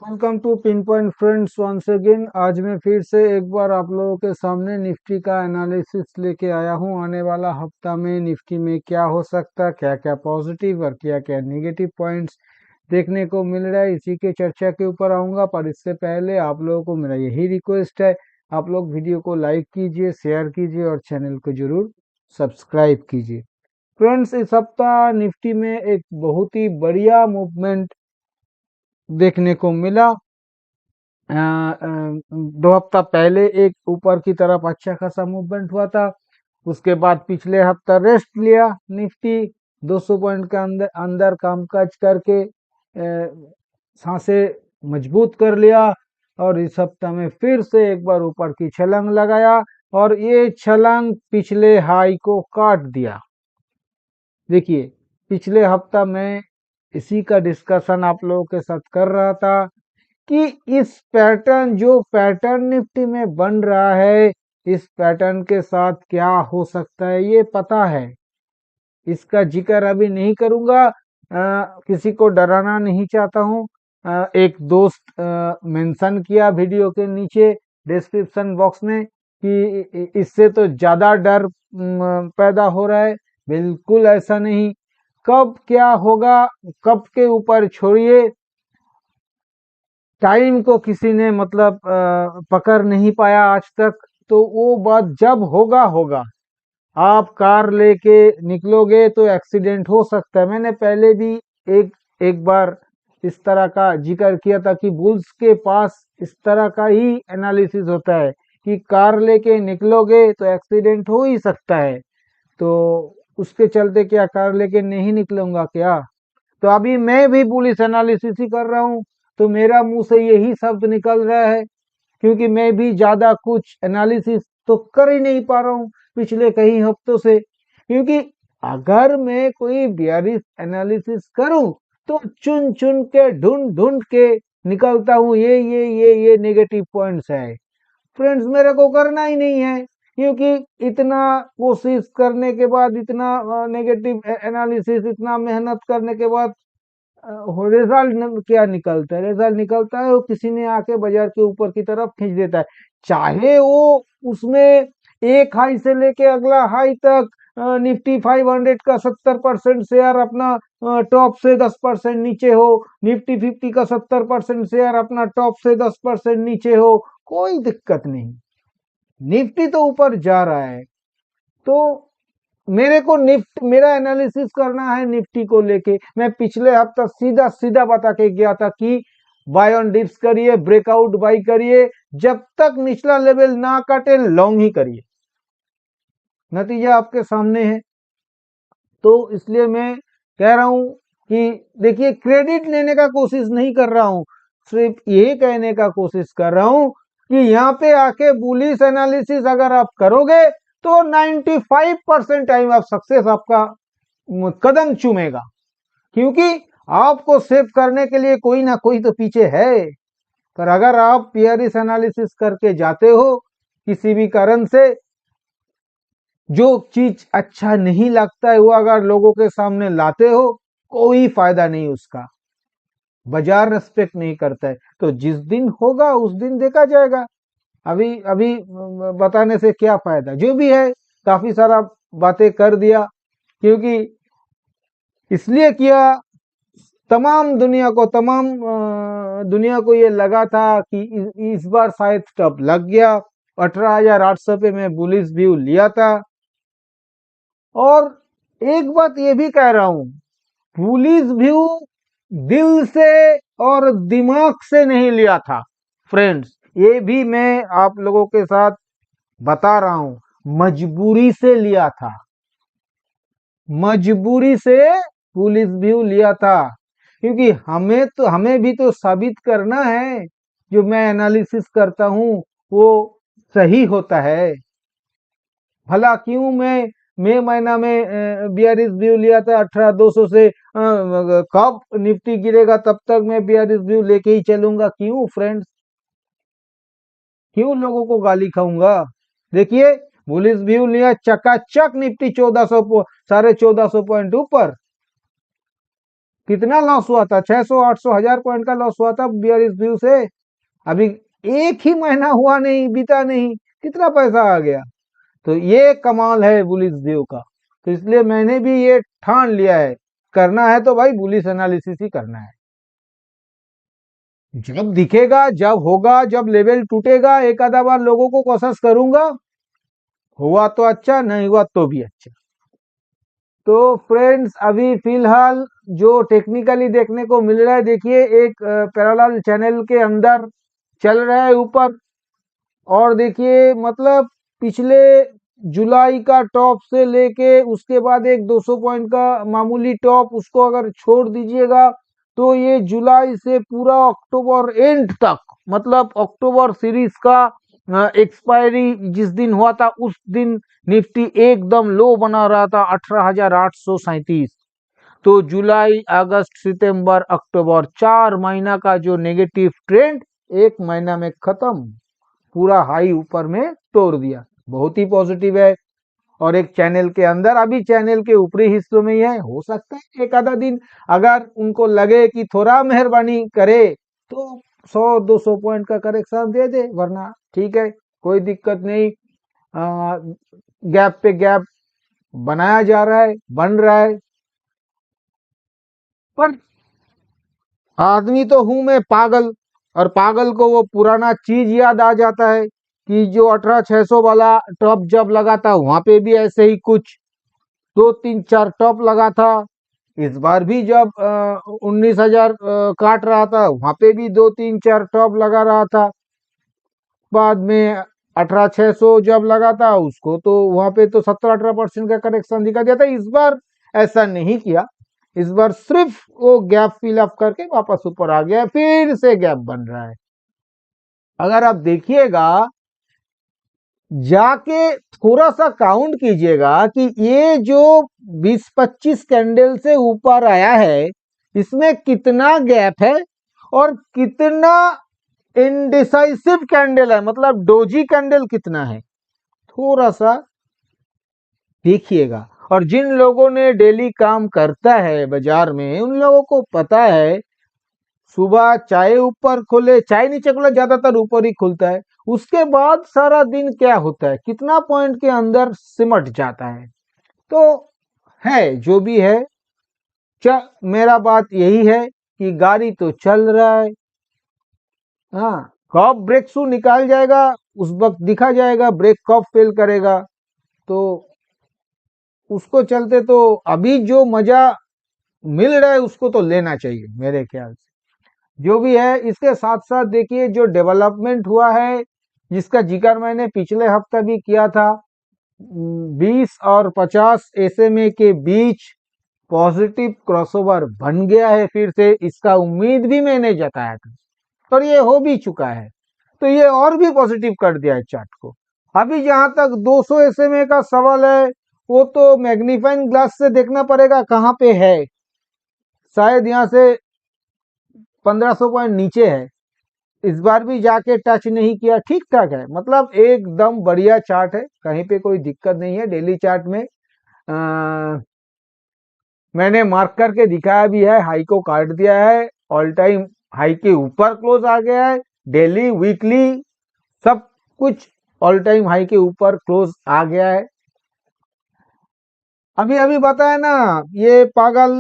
Welcome to pin point friends once again. आज मैं फिर से एक बार आप लोगों के सामने निफ्टी का एनालिसिस लेके आया हूँ। आने वाला हफ्ता में निफ्टी में क्या हो सकता है, क्या क्या पॉजिटिव और क्या क्या नेगेटिव पॉइंट्स देखने को मिल रहा है, इसी के चर्चा के ऊपर आऊंगा। पर इससे पहले आप लोगों को मेरा यही रिक्वेस्ट है, आप लोग वीडियो को लाइक कीजिए, शेयर कीजिए और चैनल को जरूर सब्सक्राइब कीजिए। फ्रेंड्स, इस हफ्ता निफ्टी में एक बहुत ही बढ़िया मूवमेंट देखने को मिला। 2 हफ्ता पहले एक ऊपर की तरफ अच्छा खासा मूवमेंट हुआ था। उसके बाद पिछले हफ्ता रेस्ट लिया निफ्टी, 200 पॉइंट के अंदर अंदर कामकाज करके सांसें मजबूत कर लिया। और इस हफ्ता में फिर से एक बार ऊपर की छलांग लगाया और ये छलांग पिछले हाई को काट दिया। देखिए, पिछले हफ्ता मैं इसी का डिस्कशन आप लोगों के साथ कर रहा था कि इस पैटर्न जो पैटर्न निफ्टी में बन रहा है, इस पैटर्न के साथ क्या हो सकता है ये पता है। इसका जिक्र अभी नहीं करूंगा, किसी को डराना नहीं चाहता हूं। एक दोस्त मेंशन किया वीडियो के नीचे डिस्क्रिप्शन बॉक्स में कि इससे तो ज्यादा डर पैदा हो रहा है। बिल्कुल ऐसा नहीं। कब क्या होगा, कब के ऊपर छोड़िए, टाइम को किसी ने मतलब पकड़ नहीं पाया आज तक। तो वो बात जब होगा होगा। आप कार लेके निकलोगे तो एक्सीडेंट हो सकता है। मैंने पहले भी एक एक बार इस तरह का जिक्र किया था कि बुल्स के पास इस तरह का ही एनालिसिस होता है कि कार लेके निकलोगे तो एक्सीडेंट हो ही सकता है। तो उसके चलते क्या कार लेके नहीं निकलूंगा क्या? तो अभी मैं भी पुलिस एनालिसिस ही कर रहा हूँ, तो मेरा मुंह से यही शब्द निकल रहा है, क्योंकि मैं भी ज्यादा कुछ एनालिसिस तो कर ही नहीं पा रहा हूँ पिछले कई हफ्तों से। क्योंकि अगर मैं कोई बियरिश एनालिसिस करूं तो चुन चुन के ढूंढ ढूंढ के निकलता हूँ ये नेगेटिव पॉइंट्स है। फ्रेंड्स, मेरे को करना ही नहीं है, क्योंकि इतना कोशिश करने के बाद, इतना नेगेटिव एनालिसिस, इतना मेहनत करने के बाद रिजल्ट क्या निकलता है? रिजल्ट निकलता है वो किसी ने आके बाजार के ऊपर की तरफ खींच देता है। चाहे वो उसमें एक हाई से लेके अगला हाई तक निफ्टी 500 का 70% शेयर अपना टॉप से 10% नीचे हो, निफ्टी 50 का 70% शेयर अपना टॉप से 10% नीचे हो, कोई दिक्कत नहीं। निफ्टी तो ऊपर जा रहा है। तो मेरे को मेरा एनालिसिस करना है निफ्टी को लेके। मैं पिछले हफ्ता सीधा सीधा बता के गया था कि बाय ऑन डिप्स करिए, ब्रेकआउट बाई करिए, जब तक निचला लेवल ना काटे लॉन्ग ही करिए। नतीजा आपके सामने है। तो इसलिए मैं कह रहा हूं कि देखिए, क्रेडिट लेने का कोशिश नहीं कर रहा हूं, सिर्फ यही कहने का कोशिश कर रहा हूं कि यहाँ पे आके बुलिश एनालिसिस अगर आप करोगे तो 95% टाइम आप सक्सेस आपका कदम चूमेगा। क्योंकि आपको सेव करने के लिए कोई ना कोई तो पीछे है। पर अगर आप पियरिश एनालिसिस करके जाते हो किसी भी कारण से, जो चीज अच्छा नहीं लगता है वो अगर लोगों के सामने लाते हो, कोई फायदा नहीं उसका। बाजार रेस्पेक्ट नहीं करता है। तो जिस दिन होगा उस दिन देखा जाएगा। अभी अभी बताने से क्या फायदा? जो भी है, काफी सारा बातें कर दिया। क्योंकि इसलिए किया, तमाम दुनिया को ये लगा था कि इस बार शायद टप लग गया। 18,800 पे मैं बुलिश व्यू लिया था। और एक बात ये भी कह रहा हूं, बुलिश व्यू दिल से और दिमाग से नहीं लिया था फ्रेंड्स। ये भी मैं आप लोगों के साथ बता रहा हूं, मजबूरी से लिया था। मजबूरी से पुलिस व्यू लिया था। क्योंकि हमें भी तो साबित करना है जो मैं एनालिसिस करता हूं वो सही होता है। भला क्यों मैं मई महीना में बियरिश व्यू लिया था 18,200 से, कब निफ्टी गिरेगा तब तक मैं बियरिश व्यू लेके ही चलूंगा? क्यों फ्रेंड्स? क्यों लोगों को गाली खाऊंगा? देखिए, बुलिश व्यू लिया, चकाचक निफ्टी 1400 1450 पॉइंट ऊपर। कितना लॉस हुआ था, 600 800 1000 पॉइंट का लॉस हुआ था बियरिश व्यू से। अभी एक ही महीना हुआ नहीं, बीता नहीं, कितना पैसा आ गया। तो ये कमाल है बुलिश व्यू का। तो इसलिए मैंने भी ये ठान लिया है, करना है तो भाई बुलिश एनालिसिस ही करना है। जब दिखेगा, जब होगा, जब लेवल टूटेगा, एक आधा बार लोगों को कोशिश करूंगा, हुआ तो अच्छा, नहीं हुआ तो भी अच्छा। तो फ्रेंड्स अभी फिलहाल जो टेक्निकली देखने को मिल रहा है, देखिए एक पैरेलल चैनल के अंदर चल रहा है ऊपर। और देखिए मतलब पिछले जुलाई का टॉप से लेके उसके बाद एक 200 पॉइंट का मामूली टॉप, उसको अगर छोड़ दीजिएगा तो ये जुलाई से पूरा अक्टूबर एंड तक, मतलब अक्टूबर सीरीज का एक्सपायरी जिस दिन हुआ था उस दिन निफ्टी एकदम लो बना रहा था 18,837। तो जुलाई अगस्त सितंबर अक्टूबर 4 महीना का जो नेगेटिव ट्रेंड एक महीना में खत्म, पूरा हाई ऊपर में तोड़ दिया, बहुत ही पॉजिटिव है। और एक चैनल के अंदर, अभी चैनल के ऊपरी हिस्सों में ही है, हो सकता है एक आधा दिन अगर उनको लगे कि थोड़ा मेहरबानी करे तो 100 200 पॉइंट का करेक्शन दे दे, वरना ठीक है, कोई दिक्कत नहीं। गैप पे गैप बनाया जा रहा है, बन रहा है। पर आदमी तो हूं मैं पागल, और पागल को वो पुराना चीज याद आ जाता है कि जो 18,600 वाला टॉप जब लगा था वहां पे भी ऐसे ही कुछ 2 3 4 टॉप लगा था। इस बार भी जब 19,000 काट रहा था वहां पे भी 2 3 4 टॉप लगा रहा था। बाद में 18,600 जब लगा था उसको तो वहां पे तो 17 18% का करेक्शन दिखा दिया था। इस बार ऐसा नहीं किया, इस बार सिर्फ वो गैप फिल अप करके वापस ऊपर आ गया, फिर से गैप बन रहा है। अगर आप देखिएगा, जाके थोड़ा सा काउंट कीजिएगा कि ये जो 20 25 कैंडल से ऊपर आया है इसमें कितना गैप है और कितना इनडिसाइसिव कैंडल है, मतलब डोजी कैंडल कितना है, थोड़ा सा देखिएगा। और जिन लोगों ने डेली काम करता है बाजार में उन लोगों को पता है, सुबह चाहे ऊपर खुले चाहे नीचे खुले, ज्यादातर ऊपर ही खुलता है, उसके बाद सारा दिन क्या होता है, कितना पॉइंट के अंदर सिमट जाता है। तो है जो भी है, मेरा बात यही है कि गाड़ी तो चल रहा है। हाँ, कब ब्रेक शू निकाल जाएगा उस वक्त दिखा जाएगा, ब्रेक कब फेल करेगा। तो उसको चलते तो अभी जो मजा मिल रहा है उसको तो लेना चाहिए मेरे ख्याल से। जो भी है, इसके साथ साथ देखिए जो डेवलपमेंट हुआ है जिसका जिक्र मैंने पिछले हफ्ता भी किया था, 20 और 50 एसएमए के बीच पॉजिटिव क्रॉसओवर बन गया है फिर से, इसका उम्मीद भी मैंने जताया था और ये हो भी चुका है। तो ये और भी पॉजिटिव कर दिया है चार्ट को। अभी जहां तक 200 एसएमए का सवाल है वो तो मैग्नीफाइंग ग्लास से देखना पड़ेगा कहां पे है, शायद यहां से 1500 पॉइंट नीचे है। इस बार भी जाके टच नहीं किया, ठीक ठाक है, मतलब एकदम बढ़िया चार्ट है, कहीं पे कोई दिक्कत नहीं है। डेली चार्ट में मैंने मार्क करके दिखाया भी है, हाई को काट दिया है, ऑल टाइम हाई के ऊपर क्लोज आ गया है, डेली वीकली सब कुछ ऑल टाइम हाई के ऊपर क्लोज आ गया है। अभी अभी बताया ना ये पागल,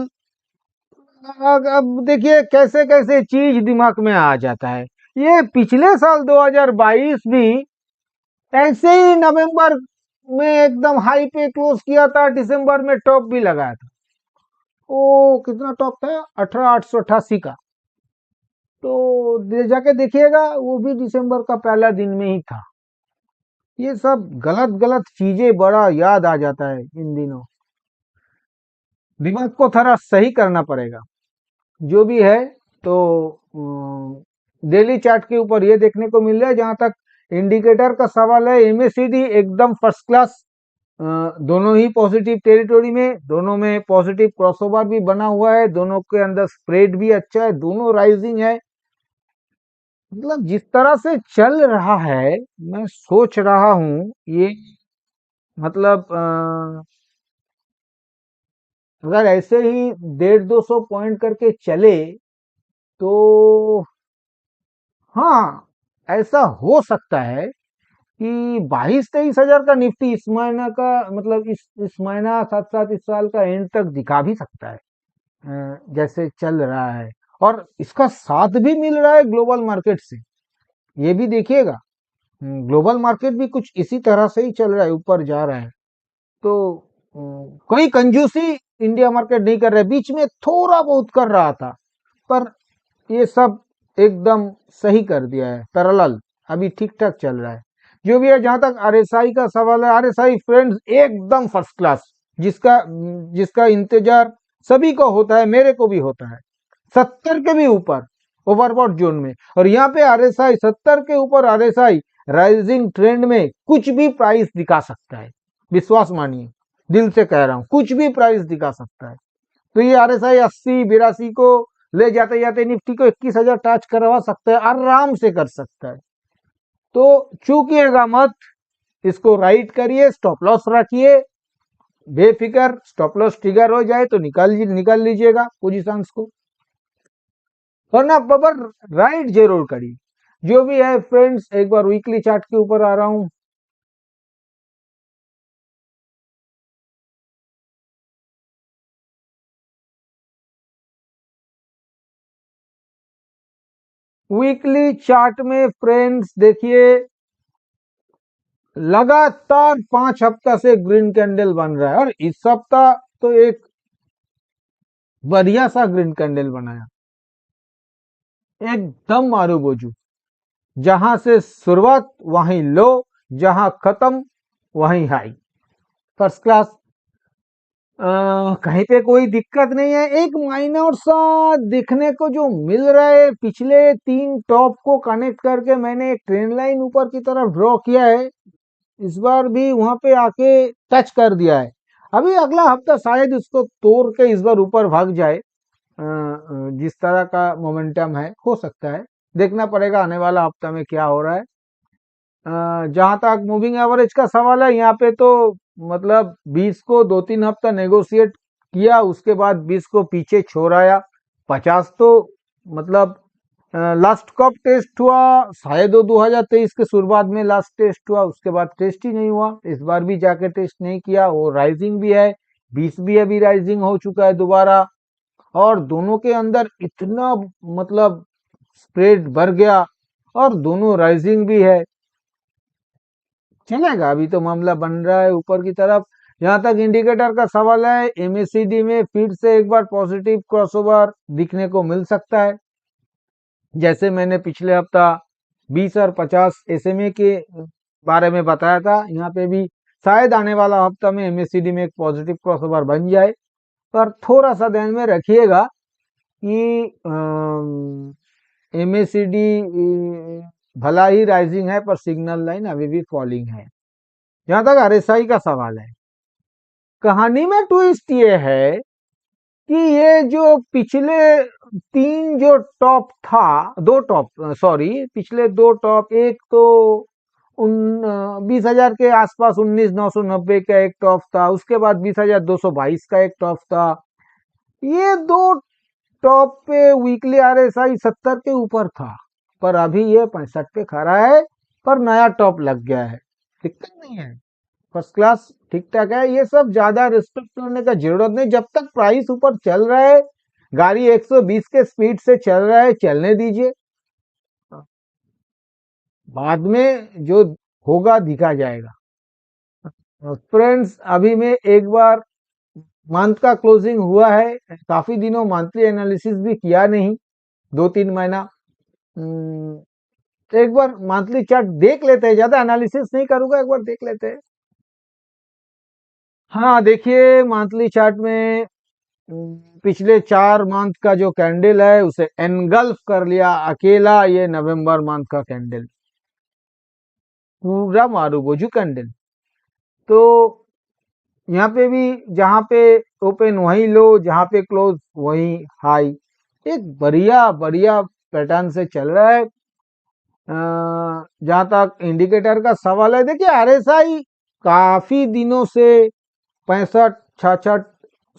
अब देखिए कैसे कैसे चीज दिमाग में आ जाता है। ये पिछले साल 2022 भी ऐसे ही नवंबर में एकदम हाई पे क्लोज किया था, दिसंबर में टॉप भी लगाया था। ओ कितना टॉप था, 18,888 का। तो जाके देखिएगा वो भी दिसंबर का पहला दिन में ही था। ये सब गलत गलत चीजें बड़ा याद आ जाता है इन दिनों, दिमाग को थोड़ा सही करना पड़ेगा। जो भी है, तो डेली चार्ट के ऊपर ये देखने को मिल रहा है। जहां तक इंडिकेटर का सवाल है, एमएसीडी एकदम फर्स्ट क्लास, दोनों ही पॉजिटिव टेरिटोरी में, दोनों में पॉजिटिव क्रॉसओवर भी बना हुआ है, दोनों के अंदर स्प्रेड भी अच्छा है, दोनों राइजिंग है। मतलब जिस तरह से चल रहा है, मैं सोच रहा हूं ये, मतलब अगर ऐसे ही 150-200 पॉइंट करके चले तो हाँ, ऐसा हो सकता है कि 22-23 हजार का निफ्टी इस महीना का मतलब इस महीना साथ साथ इस साल का एंड तक दिखा भी सकता है, जैसे चल रहा है। और इसका साथ भी मिल रहा है ग्लोबल मार्केट से, ये भी देखिएगा। ग्लोबल मार्केट भी कुछ इसी तरह से ही चल रहा है, ऊपर जा रहा है। तो कोई कंजूसी इंडिया मार्केट नहीं कर रहा है, बीच में थोड़ा बहुत कर रहा था, पर ये सब एकदम सही कर दिया है, पैरेलल अभी ठीक ठाक चल रहा है। जो भी है, जहां तक आरएसआई का सवाल है, आरएसआई फ्रेंड्स एकदम फर्स्ट क्लास, जिसका जिसका इंतजार सभी को होता है, मेरे को भी होता है, 70 के भी ऊपर ओवरबॉट जोन में। और यहाँ पे आरएसआई 70 के ऊपर, आरएसआई राइजिंग ट्रेंड में कुछ भी प्राइस दिखा सकता है, विश्वास मानिए, दिल से कह रहा हूं, कुछ भी प्राइस दिखा सकता है। तो ये आरएसआई 80-82 को ले जाते जाते निफ्टी को 21,000 टच करवा सकता है, आराम से कर सकता है। तो चूकिएगा मत, इसको राइट करिए, स्टॉप लॉस रखिए, बेफिक्र, स्टॉप लॉस ट्रिगर हो जाए तो निकाल लीजिएगा पोजीशंस को, वरना बबर राइट जरूर करिए। जो भी है फ्रेंड्स, एक बार वीकली चार्ट के ऊपर आ रहा हूं। वीकली चार्ट में फ्रेंड्स देखिए, लगातार 5 हफ्ता से ग्रीन कैंडल बन रहा है, और इस सप्ताह तो एक बढ़िया सा ग्रीन कैंडल बनाया, एकदम मारू बोझू, जहां से शुरुआत वहीं लो, जहां खत्म वहीं हाई, फर्स्ट क्लास। कहीं पे कोई दिक्कत नहीं है। एक माइनर सा दिखने को जो मिल रहा है, पिछले 3 टॉप को कनेक्ट करके मैंने एक ट्रेंड लाइन ऊपर की तरफ ड्रॉ किया है, इस बार भी वहां पे आके टच कर दिया है। अभी अगला हफ्ता शायद इसको तोड़ के इस बार ऊपर भाग जाए, जिस तरह का मोमेंटम है, हो सकता है, देखना पड़ेगा आने वाला हफ्ता में क्या हो रहा है। जहां तक मूविंग एवरेज का सवाल है, यहाँ पे तो मतलब 20 को 2-3 हफ्ता नेगोशिएट किया, उसके बाद 20 को पीछे छोड़ाया। 50 तो मतलब लास्ट कब टेस्ट हुआ, शायद वो 2023 के शुरुआत में लास्ट टेस्ट हुआ, उसके बाद टेस्ट ही नहीं हुआ, इस बार भी जाके टेस्ट नहीं किया। वो राइजिंग भी है, 20 भी अभी राइजिंग हो चुका है दोबारा, और दोनों के अंदर इतना मतलब स्प्रेड बढ़ गया, और दोनों राइजिंग भी है, चलेगा। अभी तो मामला बन रहा है ऊपर की तरफ। जहां तक इंडिकेटर का सवाल है, एमएससीडी में फिर से एक बार पॉजिटिव क्रॉसओवर दिखने को मिल सकता है, जैसे मैंने पिछले हफ्ता 20 और 50 एसएमए के बारे में बताया था, यहाँ पे भी शायद आने वाला हफ्ता में एमएससीडी में एक पॉजिटिव क्रॉसओवर बन जाए। पर थोड़ा सा ध्यान में रखिएगा कि एमएससीडी भला ही राइजिंग है, पर सिग्नल लाइन अभी भी फॉलिंग है। जहां तक आरएसआई का सवाल है, कहानी में ट्विस्ट ये है कि ये जो पिछले 3 जो टॉप था, 2 टॉप, सॉरी, पिछले 2 टॉप, एक तो 20,000 के आसपास 19,990 का एक टॉप था, उसके बाद 20,222 का एक टॉप था। ये 2 टॉप पे वीकली आरएसआई 70 के ऊपर था, पर अभी ये 65 पे खड़ा है, पर नया टॉप लग गया है, दिक्कत नहीं है, फर्स्ट क्लास, ठीक ठाक है। ये सब ज्यादा रिस्पेक्ट करने का जरूरत नहीं, जब तक प्राइस ऊपर चल रहा है, गाड़ी 120 के स्पीड से चल रहा है, चलने दीजिए, बाद में जो होगा दिखा जाएगा। फ्रेंड्स, अभी मैं एक बार मंथ का क्लोजिंग हुआ है, काफी दिनों मंथली एनालिसिस भी किया नहीं, 2-3 महीना। एक बार मंथली चार्ट देख लेते हैं, ज्यादा एनालिसिस नहीं करूंगा, एक बार देख लेते हैं। हाँ देखिए, मंथली चार्ट में पिछले 4 मंथ का जो कैंडल है, उसे एनगल्फ कर लिया अकेला ये नवंबर मंथ का कैंडल, पूरा मारूबोजू कैंडल। तो यहाँ पे भी, जहाँ पे ओपन वहीं लो, जहाँ पे क्लोज वहीं हाई, एक बढ़िया बढ़िया पैटर्न से चल रहा है। जहाँ तक इंडिकेटर का सवाल है, देखिए आरएसआई काफी दिनों से 65, 66,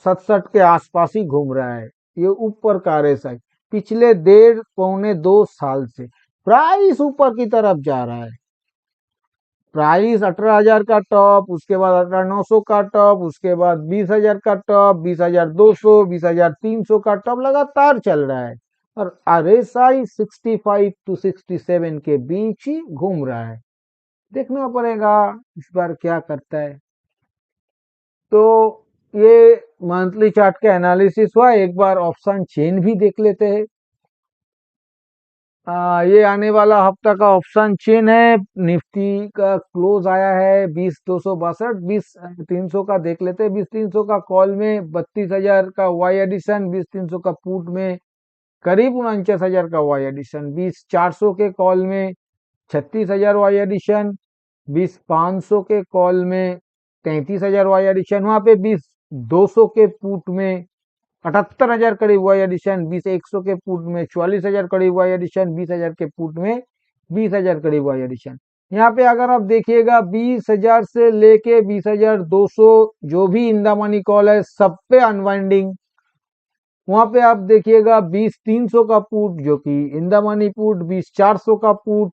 67 के आसपास ही घूम रहा है। ये ऊपर का RSI पिछले 1.5-2 साल से प्राइस ऊपर की तरफ जा रहा है। प्राइस 18,000 का टॉप, उसके बाद 18,900 का टॉप, उसके बाद 20,000 का टॉप, 20,200, 20,300 का टॉप लगातार चल रहा है। और RSI 65 to 67 के बीच ही घूम रहा है। देखना पड़ेगा इस बार क्या करता है। तो ये मंथली चार्ट का एनालिसिस हुआ। एक बार ऑप्शन चेन भी देख लेते हैं। ये आने वाला हफ्ता का ऑप्शन चेन है। निफ्टी का क्लोज आया है 20,262, 20,300 का देख लेते हैं। 20,300 का कॉल में 32,000 का वाई एडिशन, 20,300 का पुट में करीब 49,000 का वाई एडिशन, 20,400 के कॉल में 36,000 वाई एडिशन, 20,500 के कॉल में 33,000 वाई एडिशन, वहां पे 20,200 के पुट में 78,000 करीब वाई एडिशन, 20,100 के पुट में 44,000 करीब वाई एडिशन, 20,000 के पुट में 20,000 करीब वाई एडिशन। यहाँ पे अगर आप देखिएगा 20,000 से लेके 20,200 जो भी इन द मनी कॉल है सब पे अनवाइंडिंग। वहां पे आप देखिएगा 20,300 का पुट जो कि इन द मनी पुट, 20,400 का पुट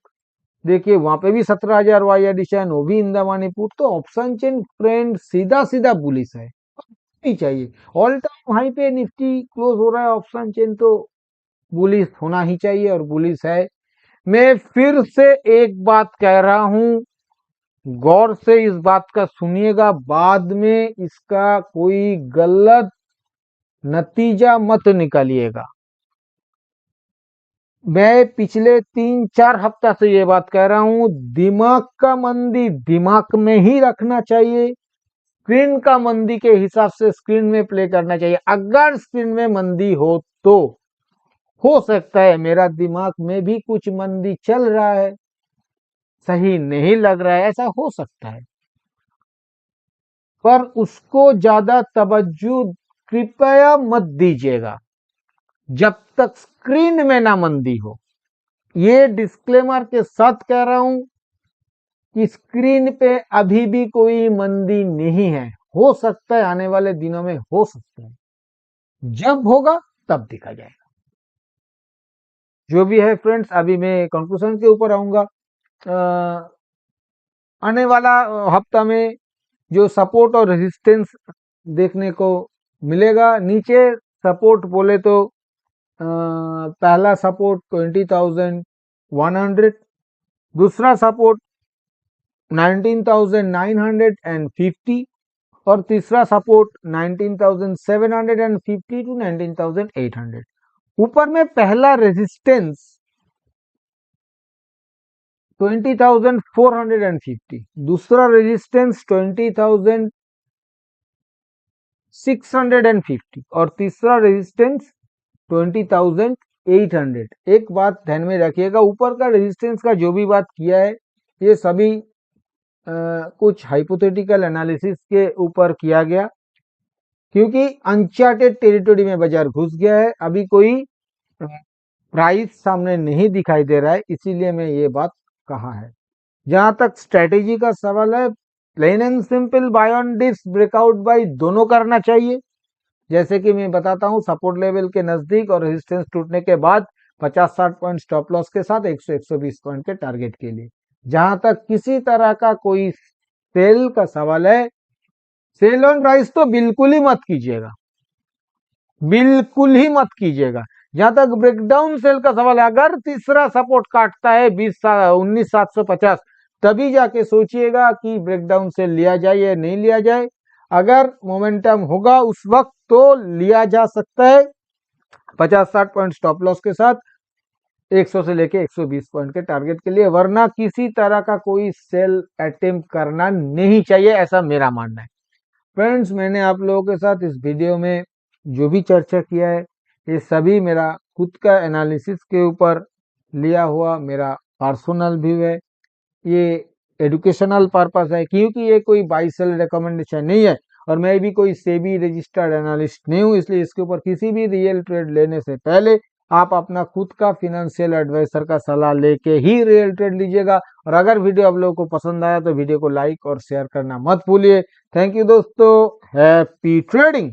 देखिए वहां पे भी 17,000 वाई एडिशन, वो भी इन द मनी पुट। तो ऑप्शन चेन ट्रेंड सीधा सीधा बुलिश है, नहीं चाहिए। ऑल टाइम हाई पे निफ्टी क्लोज हो रहा है, ऑप्शन चेन तो बुलिश होना ही चाहिए और बुलिश है। मैं फिर से एक बात कह रहा हूं, गौर से इस बात का सुनिएगा, बाद में इसका कोई गलत नतीजा मत निकालिएगा। मैं पिछले 3-4 हफ्ता से ये बात कह रहा हूं, दिमाग का मंदी दिमाग में ही रखना चाहिए। स्क्रीन का मंदी के हिसाब से स्क्रीन में प्ले करना चाहिए। अगर स्क्रीन में मंदी हो तो हो सकता है मेरा दिमाग में भी कुछ मंदी चल रहा है, सही नहीं लग रहा है, ऐसा हो सकता है। पर उसको ज्यादा तवज्जो कृपया मत दीजिएगा जब तक स्क्रीन में ना मंदी हो। ये डिस्क्लेमर के साथ कह रहा हूं कि स्क्रीन पे अभी भी कोई मंदी नहीं है। हो सकता है आने वाले दिनों में हो सकता है, जब होगा तब देखा जाएगा। जो भी है फ्रेंड्स, अभी मैं कंक्लूजन के ऊपर आऊंगा। आने वाला हफ्ता में जो सपोर्ट और रेजिस्टेंस देखने को मिलेगा, नीचे सपोर्ट बोले तो पहला सपोर्ट 20,100, दूसरा सपोर्ट 19,950 और तीसरा सपोर्ट 19,750 टू 19,800। ऊपर में पहला रेजिस्टेंस 20,450, दूसरा रेजिस्टेंस 20,650 और तीसरा रेजिस्टेंस 20,800। एक बात ध्यान में रखिएगा, ऊपर का रेजिस्टेंस का जो भी बात किया है ये सभी कुछ हाइपोथेटिकल एनालिसिस के ऊपर किया गया, क्योंकि अनचार्टेड टेरिटरी में बाजार घुस गया है, अभी कोई प्राइस सामने नहीं दिखाई दे रहा है, इसीलिए मैं ये बात कहा है। जहां तक स्ट्रेटेजी का सवाल है, plain and simple buy on dips, breakout buy दोनों करना चाहिए। जैसे कि मैं बताता हूं, सपोर्ट लेवल के नजदीक और रेजिस्टेंस टूटने के बाद 50-60 पॉइंट स्टॉप लॉस के साथ 100-120 पॉइंट के टारगेट के लिए। जहां तक किसी तरह का कोई सेल का सवाल है, सेल ऑन राइस तो बिल्कुल ही मत कीजिएगा, बिल्कुल ही मत कीजिएगा। जहां तक ब्रेकडाउन सेल का सवाल है, अगर तीसरा सपोर्ट काटता है 19,750, तभी जाके सोचिएगा कि ब्रेकडाउन सेल लिया जाए या नहीं लिया जाए। अगर मोमेंटम होगा उस वक्त तो लिया जा सकता है 50-60 पॉइंट स्टॉप लॉस के साथ 100 से लेके 120 पॉइंट के टारगेट के लिए, वरना किसी तरह का कोई सेल अटेम्प्ट करना नहीं चाहिए, ऐसा मेरा मानना है। फ्रेंड्स, मैंने आप लोगों के साथ इस वीडियो में जो भी चर्चा किया है ये सभी मेरा खुद का एनालिसिस के ऊपर लिया हुआ मेरा पर्सनल व्यू है। ये एजुकेशनल पर्पस है, क्योंकि ये कोई बाई सेल रिकमेंडेशन नहीं है और मैं भी कोई सेबी रजिस्टर्ड एनालिस्ट नहीं हूँ, इसलिए इसके ऊपर किसी भी रियल ट्रेड लेने से पहले आप अपना खुद का फिनेंशियल एडवाइजर का सलाह लेके ही रियल ट्रेड लीजिएगा। और अगर वीडियो आप लोगों को पसंद आया तो वीडियो को लाइक और शेयर करना मत भूलिए। थैंक यू दोस्तों, हैप्पी ट्रेडिंग।